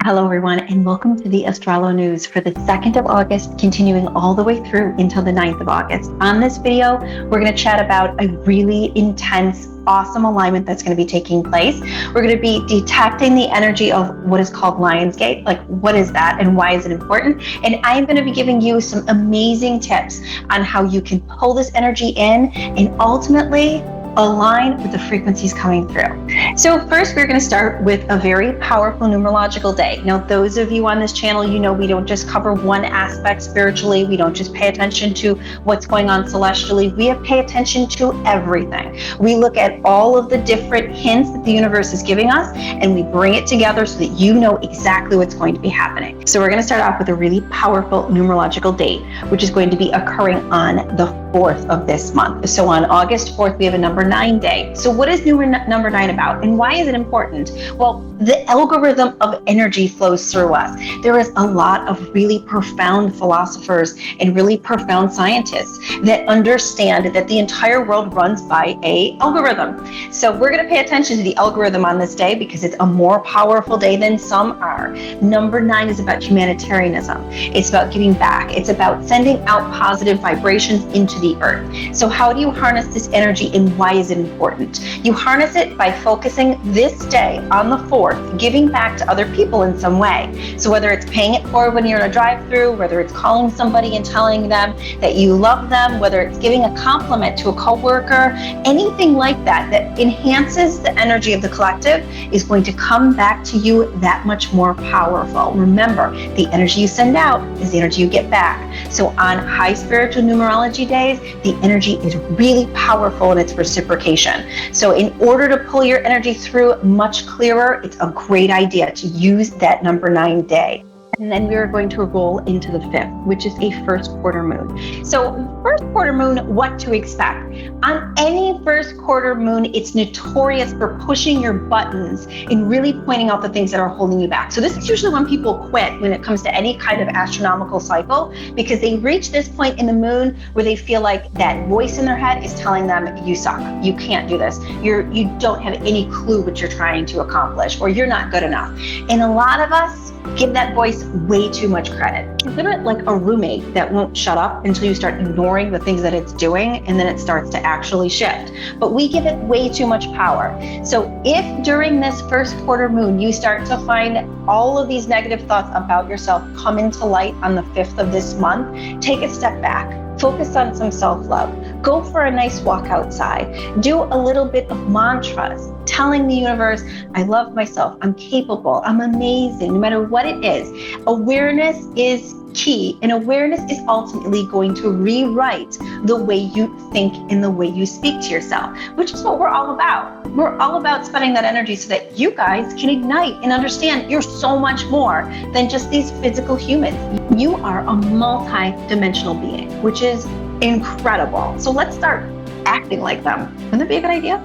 Hello everyone, and welcome to the AstroloNEWS for the 2nd of August, continuing all the way through until the 9th of August. On this video, we're going to chat about a really intense, awesome alignment that's going to be taking place. We're going to be detecting the energy of what is called Lionsgate, like what is that and why is it important? And I'm going to be giving you some amazing tips on how you can pull this energy in and ultimately align with the frequencies coming through. So first, we're going to start with a very powerful numerological day. Now, those of you on this channel, you know we don't just cover one aspect spiritually. We don't just pay attention to what's going on celestially. We pay attention to everything. We look at all of the different hints that the universe is giving us, and we bring it together so that you know exactly what's going to be happening. So we're going to start off with a really powerful numerological date, which is going to be occurring on the 4th of this month. So on August 4th, we have a number 9 day. So what is number 9 about, and why is it important? Well, the algorithm of energy flows through us. There is a lot of really profound philosophers and really profound scientists that understand that the entire world runs by an algorithm. So we're going to pay attention to the algorithm on this day because it's a more powerful day than some are. Number 9 is about humanitarianism. It's about giving back. It's about sending out positive vibrations into the earth. So how do you harness this energy, and why is it important? You harness it by focusing this day on the 4th, giving back to other people in some way. So whether it's paying it forward when you're in a drive-through, whether it's calling somebody and telling them that you love them, whether it's giving a compliment to a coworker, anything like that that enhances the energy of the collective is going to come back to you that much more powerful. Remember, the energy you send out is the energy you get back. So on high spiritual numerology days, the energy is really powerful in its reciprocation. So in order to pull your energy through much clearer, it's a great idea to use that number 9 day. And then we are going to roll into the 5th, which is a first quarter moon. So first quarter moon, what to expect? On any first quarter moon, it's notorious for pushing your buttons and really pointing out the things that are holding you back. So this is usually when people quit when it comes to any kind of astronomical cycle, because they reach this point in the moon where they feel like that voice in their head is telling them, you suck, you can't do this, you don't have any clue what you're trying to accomplish, or you're not good enough. And a lot of us give that voice way too much credit. Consider it like a roommate that won't shut up until you start ignoring the things that it's doing, and then it starts to actually shift. But we give it way too much power. So if during this first quarter moon you start to find all of these negative thoughts about yourself come into light on the 5th of this month, take a step back. Focus on some self-love. Go for a nice walk outside. Do a little bit of mantras, telling the universe, I love myself, I'm capable, I'm amazing, no matter what it is. Awareness is key, and awareness is ultimately going to rewrite the way you think and the way you speak to yourself, which is what we're all about. We're all about spending that energy so that you guys can ignite and understand you're so much more than just these physical humans. You are a multi-dimensional being, which is incredible. So let's start acting like them. Wouldn't that be a good idea?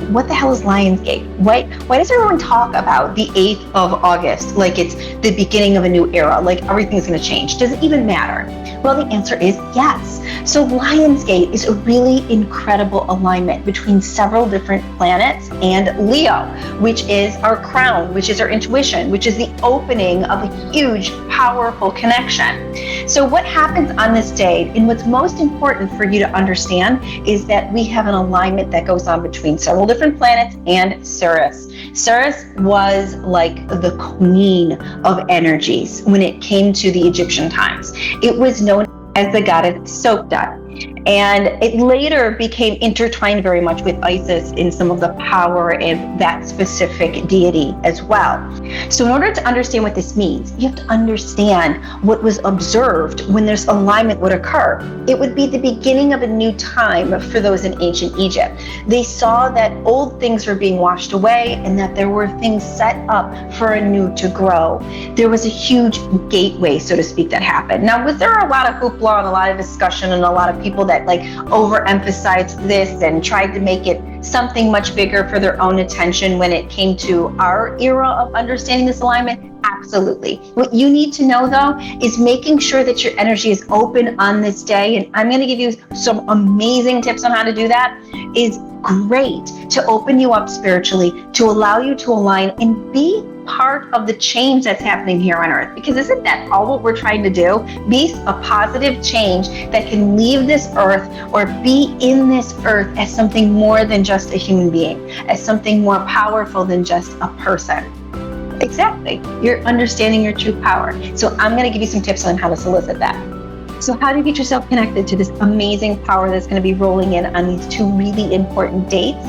What the hell is Lionsgate? Why does everyone talk about the 8th of August like it's the beginning of a new era, like everything's going to change? Does it even matter? Well, the answer is yes. So Lionsgate is a really incredible alignment between several different planets and Leo, which is our crown, which is our intuition, which is the opening of a huge, powerful connection. So what happens on this day, and what's most important for you to understand, is that we have an alignment that goes on between several different planets and Sirius. Sirius was like the queen of energies when it came to the Egyptian times. It was known as the goddess Sopda. And it later became intertwined very much with Isis in some of the power of that specific deity as well. So in order to understand what this means, you have to understand what was observed when this alignment would occur. It would be the beginning of a new time for those in ancient Egypt. They saw that old things were being washed away and that there were things set up for a new to grow. There was a huge gateway, so to speak, that happened. Now, was there a lot of hoopla and a lot of discussion and a lot of people that like overemphasized this and tried to make it something much bigger for their own attention when it came to our era of understanding this alignment? Absolutely. What you need to know though is making sure that your energy is open on this day, and I'm going to give you some amazing tips on how to do that, is great to open you up spiritually, to allow you to align and be part of the change that's happening here on Earth. Because isn't that all what we're trying to do? Be a positive change that can leave this Earth or be in this Earth as something more than just a human being, as something more powerful than just a person. Exactly. You're understanding your true power. So I'm going to give you some tips on how to solicit that. So how do you get yourself connected to this amazing power that's going to be rolling in on these two really important dates?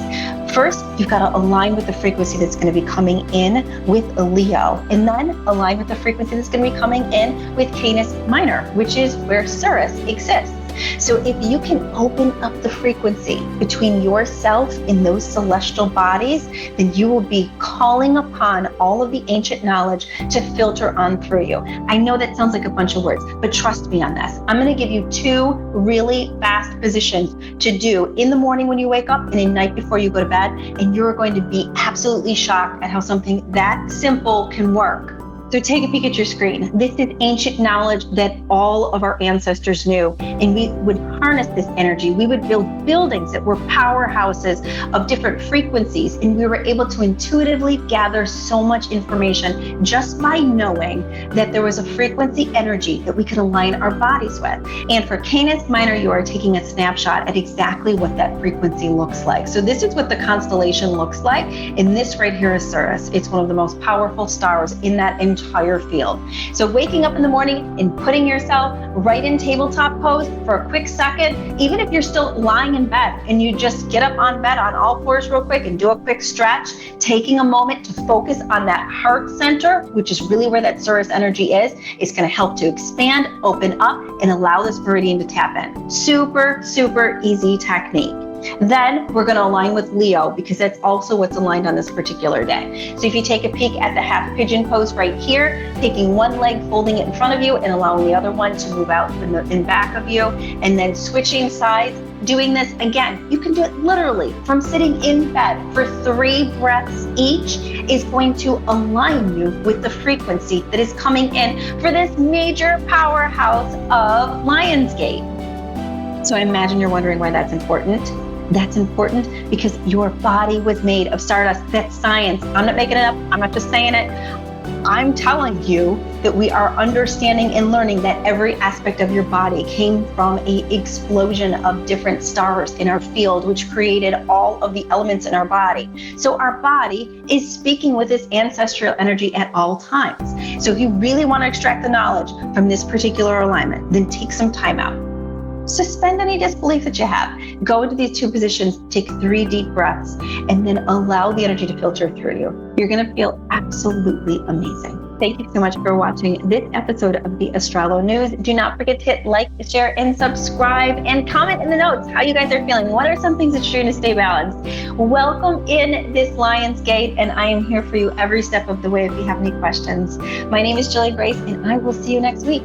First, you've got to align with the frequency that's going to be coming in with a Leo, and then align with the frequency that's going to be coming in with Canis Minor, which is where Sirius exists. So if you can open up the frequency between yourself and those celestial bodies, then you will be calling upon all of the ancient knowledge to filter on through you. I know that sounds like a bunch of words, but trust me on this. I'm going to give you two really fast positions to do in the morning when you wake up and at night before you go to bed, and you're going to be absolutely shocked at how something that simple can work. So take a peek at your screen. This is ancient knowledge that all of our ancestors knew, and we would harness this energy. We would build buildings that were powerhouses of different frequencies, and we were able to intuitively gather so much information just by knowing that there was a frequency energy that we could align our bodies with. And for Canis Minor, you are taking a snapshot at exactly what that frequency looks like. So this is what the constellation looks like, and this right here is Sirius. It's one of the most powerful stars in that entire field. So waking up in the morning and putting yourself right in tabletop pose for a quick second, even if you're still lying in bed and you just get up on bed on all fours real quick and do a quick stretch, taking a moment to focus on that heart center, which is really where that Sirius energy is going to help to expand, open up, and allow this meridian to tap in. Super, super easy technique. Then we're going to align with Leo, because that's also what's aligned on this particular day. So if you take a peek at the half pigeon pose right here, taking one leg, folding it in front of you, and allowing the other one to move out in back of you, and then switching sides, doing this again. You can do it literally from sitting in bed for 3 breaths each, is going to align you with the frequency that is coming in for this major powerhouse of Lionsgate. So I imagine you're wondering why that's important. That's important because your body was made of stardust. That's science. I'm not making it up. I'm not just saying it. I'm telling you that we are understanding and learning that every aspect of your body came from an explosion of different stars in our field, which created all of the elements in our body. So our body is speaking with this ancestral energy at all times. So if you really want to extract the knowledge from this particular alignment, then take some time out. Suspend any disbelief that you have. Go into these 2 positions, take 3 deep breaths, and then allow the energy to filter through you. You're going to feel absolutely amazing. Thank you so much for watching this episode of the AstroloNEWS. Do not forget to hit like, share, and subscribe, and comment in the notes how you guys are feeling. What are some things that you're doing to stay balanced? Welcome in this Lionsgate, and I am here for you every step of the way if you have any questions. My name is Julie Grace, and I will see you next week.